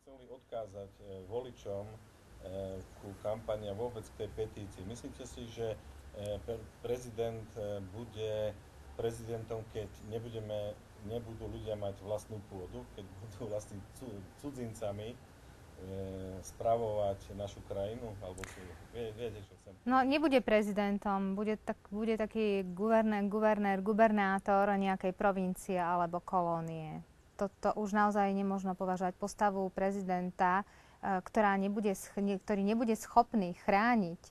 chceli odkázať voličom ku kampani a vôbec k tej petícii. Myslíte si, že prezident bude prezidentom, keď nebudú ľudia mať vlastnú pôdu, keď budú vlastne cudzincami spravovať našu krajinu? Alebo viete, čo chcem? No, nebude prezidentom, bude taký gubernátor nejakej provincie alebo kolónie. Toto už naozaj nemožno považovať postavu prezidenta, ktorý nebude schopný chrániť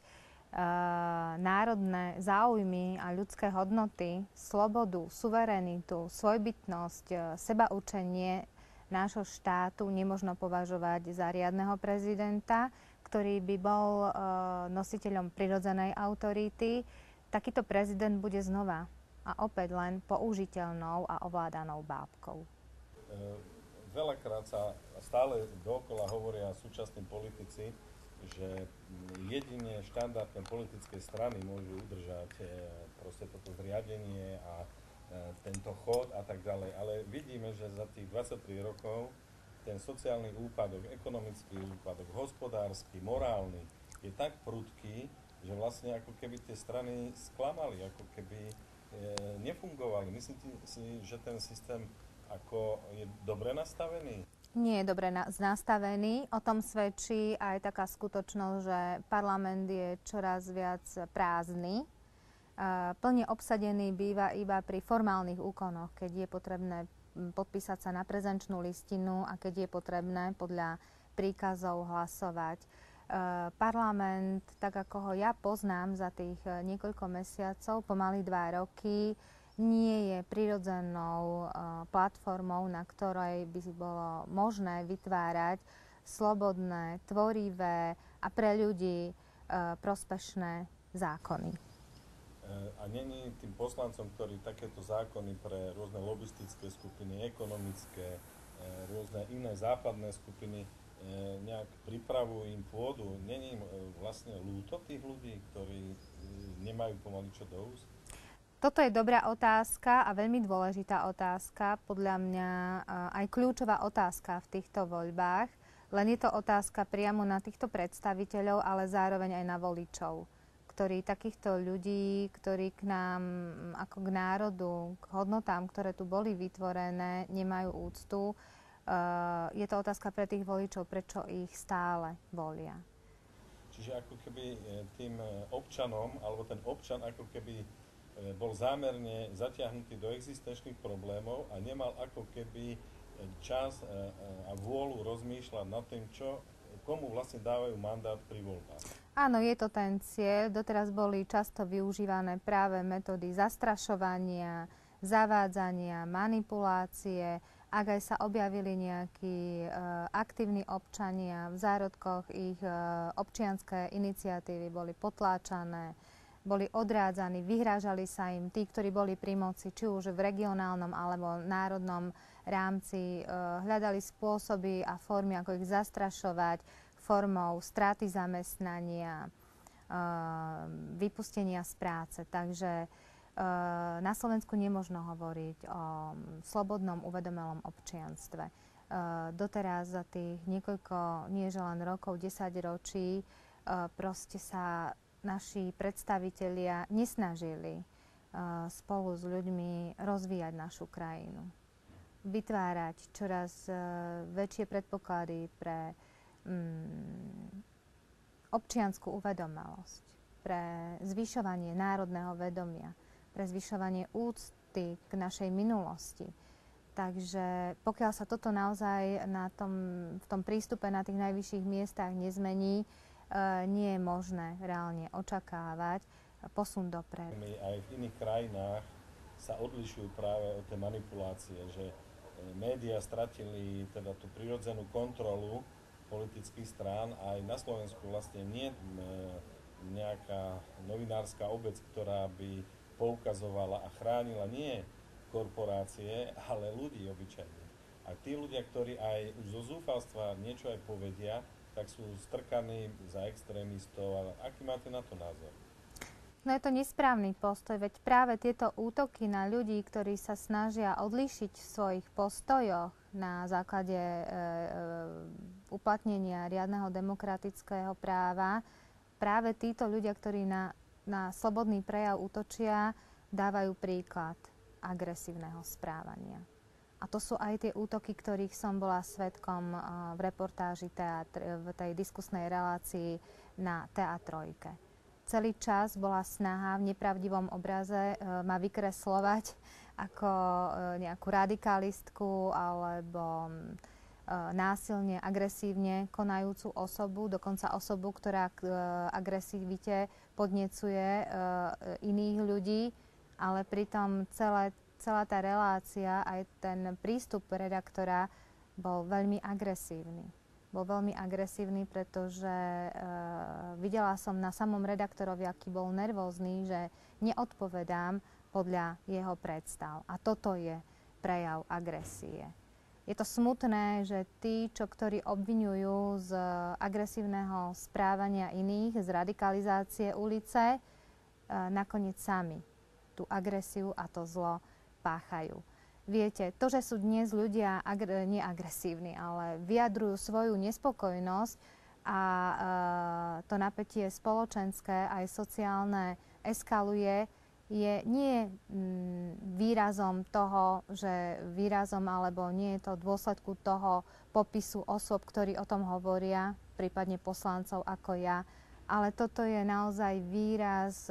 národné záujmy a ľudské hodnoty, slobodu, suverenitu, svojbytnosť, sebaurčenie nášho štátu nemožno považovať za riadneho prezidenta, ktorý by bol nositeľom prirodzenej autority. Takýto prezident bude znova a opäť len použiteľnou a ovládanou bábkou. Veľakrát sa stále dookola hovoria súčasní politici, že jedine štandardné politické strany môžu udržať proste toto zriadenie a tento chod a tak ďalej. Ale vidíme, že za tých 23 rokov ten sociálny úpadok, ekonomický úpadok, hospodársky, morálny je tak prudký, že vlastne ako keby tie strany sklamali, ako keby nefungovali. Myslíte si, že ten systém ako je dobre nastavený? Nie je dobre nastavený. O tom svedčí aj taká skutočnosť, že parlament je čoraz viac prázdny. Plne obsadený býva iba pri formálnych úkonoch, keď je potrebné podpísať sa na prezenčnú listinu a keď je potrebné podľa príkazov hlasovať. Parlament, tak ako ho ja poznám za tých niekoľko mesiacov, pomaly 2 roky, nie je prirodzenou platformou, na ktorej by bolo možné vytvárať slobodné, tvorivé a pre ľudí prospešné zákony. A není tým poslancom, ktorí takéto zákony pre rôzne lobistické skupiny, ekonomické, rôzne iné západné skupiny nejak pripravujú im pôdu, není im vlastne ľúto tých ľudí, ktorí nemajú pomaly čo do úst? Toto je dobrá otázka a veľmi dôležitá otázka, podľa mňa aj kľúčová otázka v týchto voľbách. Len je to otázka priamo na týchto predstaviteľov, ale zároveň aj na voličov, ktorí takýchto ľudí, ktorí k nám ako k národu, k hodnotám, ktoré tu boli vytvorené, nemajú úctu. Je to otázka pre tých voličov, prečo ich stále volia. Čiže ako keby tým občanom, alebo ten občan ako keby bol zámerne zatiahnutý do existenčných problémov a nemal ako keby čas a vôľu rozmýšľať nad tým, komu vlastne dávajú mandát pri voľbách. Áno, je to ten cieľ. Doteraz boli často využívané práve metódy zastrašovania, zavádzania, manipulácie. Ak aj sa objavili nejakí aktívni občania, v zárodkoch ich občianske iniciatívy boli potláčané, boli odrádzaní, vyhrážali sa im tí, ktorí boli pri moci, či už v regionálnom alebo národnom rámci, hľadali spôsoby a formy, ako ich zastrašovať formou straty zamestnania, vypustenia z práce. Takže na Slovensku nemožno hovoriť o slobodnom, uvedomelom občianstve. Doteraz za tých niekoľko, nie že len rokov, 10 ročí, proste sa naši predstavitelia nesnažili spolu s ľuďmi rozvíjať našu krajinu. Vytvárať čoraz väčšie predpoklady pre občiansku uvedomelosť, pre zvyšovanie národného vedomia, pre zvyšovanie úcty k našej minulosti. Takže pokiaľ sa toto naozaj v tom prístupe na tých najvyšších miestach nezmení, nie je možné reálne očakávať posun dopredu. Aj v iných krajinách sa odlišujú práve od tej manipulácie, že médiá stratili teda tú prirodzenú kontrolu politických strán a aj na Slovensku vlastne nie nejaká novinárska obec, ktorá by poukazovala a chránila nie korporácie, ale ľudí obyčajných. A tí ľudia, ktorí aj už zo zúfalstva niečo aj povedia, tak sú strkaní za extrémistov. Ale aký máte na to názor? No je to nesprávny postoj, veď práve tieto útoky na ľudí, ktorí sa snažia odlíšiť v svojich postojoch na základe uplatnenia riadneho demokratického práva práve títo ľudia, ktorí na slobodný prejav útočia, dávajú príklad agresívneho správania. A to sú aj tie útoky, ktorých som bola svedkom v reportáži v tej diskusnej relácii na TA3. Celý čas bola snaha v nepravdivom obraze ma vykreslovať ako nejakú radikalistku alebo násilne, agresívne konajúcu osobu, dokonca osobu, ktorá k agresivite podnecuje iných ľudí, ale pritom celá tá relácia, aj ten prístup redaktora bol veľmi agresívny. Bol veľmi agresívny, pretože videla som na samom redaktorovi, aký bol nervózny, že neodpovedám podľa jeho predstav. A toto je prejav agresie. Je to smutné, že tí, ktorí obviňujú z agresívneho správania iných, z radikalizácie ulice, nakoniec sami tú agresiu a to zlo páchajú. Viete, to, že sú dnes ľudia neagresívni, ale vyjadrujú svoju nespokojnosť a to napätie spoločenské aj sociálne eskaluje, nie výrazom toho, že výrazom alebo nie je to v dôsledku toho popisu osôb, ktorí o tom hovoria, prípadne poslancov ako ja, ale toto je naozaj výraz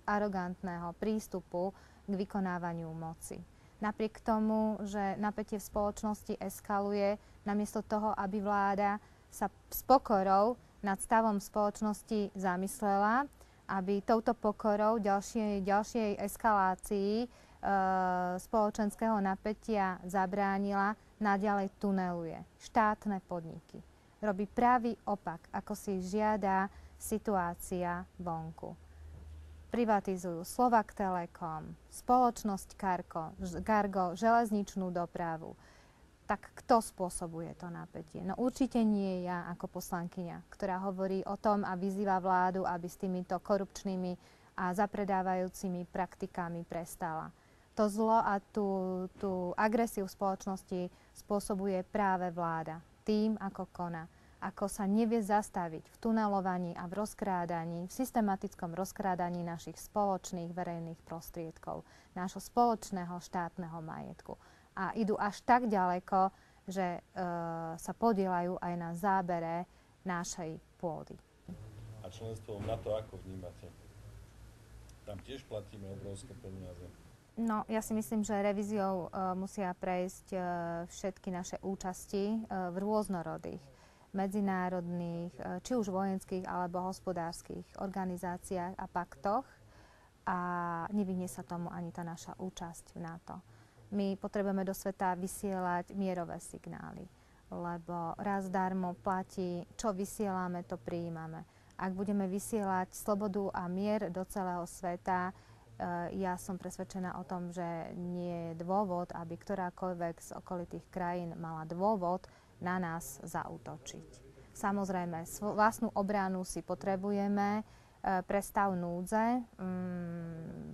arogantného prístupu k vykonávaniu moci. Napriek tomu, že napätie v spoločnosti eskaluje, namiesto toho, aby vláda sa s pokorou nad stavom spoločnosti zamyslela, aby touto pokorou ďalšej eskalácii spoločenského napätia zabránila, naďalej tuneluje štátne podniky. Robí pravý opak, ako si žiada situácia vonku. Privatizujú Slovak Telekom, spoločnosť Cargo, železničnú dopravu. Tak kto spôsobuje to napätie? No určite nie ja ako poslankyňa, ktorá hovorí o tom a vyzýva vládu, aby s týmito korupčnými a zapredávajúcimi praktikami prestala. To zlo a tú agresiu v spoločnosti spôsobuje práve vláda tým, ako koná. Ako sa nevie zastaviť v tunelovaní a v rozkrádaní, v systematickom rozkrádaní našich spoločných verejných prostriedkov, nášho spoločného štátneho majetku. A idú až tak ďaleko, že sa podieľajú aj na zábere našej pôdy. A členstvo v NATO ako vnímate? Tam tiež platíme obrovské peniaze. No, ja si myslím, že revíziou musia prejsť všetky naše účasti v rôznorodých medzinárodných, či už vojenských alebo hospodárskych organizáciách a paktoch a nevyhne sa tomu ani tá naša účasť v NATO. My potrebujeme do sveta vysielať mierové signály, lebo raz darmo platí, čo vysielame, to prijímame. Ak budeme vysielať slobodu a mier do celého sveta, ja som presvedčená o tom, že nie je dôvod, aby ktorákoľvek z okolitých krajín mala dôvod na nás zaútočiť. Samozrejme, vlastnú obranu si potrebujeme pre stav núdze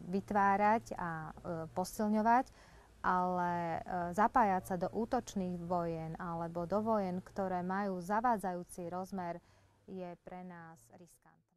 vytvárať a posilňovať, ale zapájať sa do útočných vojen alebo do vojen, ktoré majú zavádzajúci rozmer, je pre nás riskantné.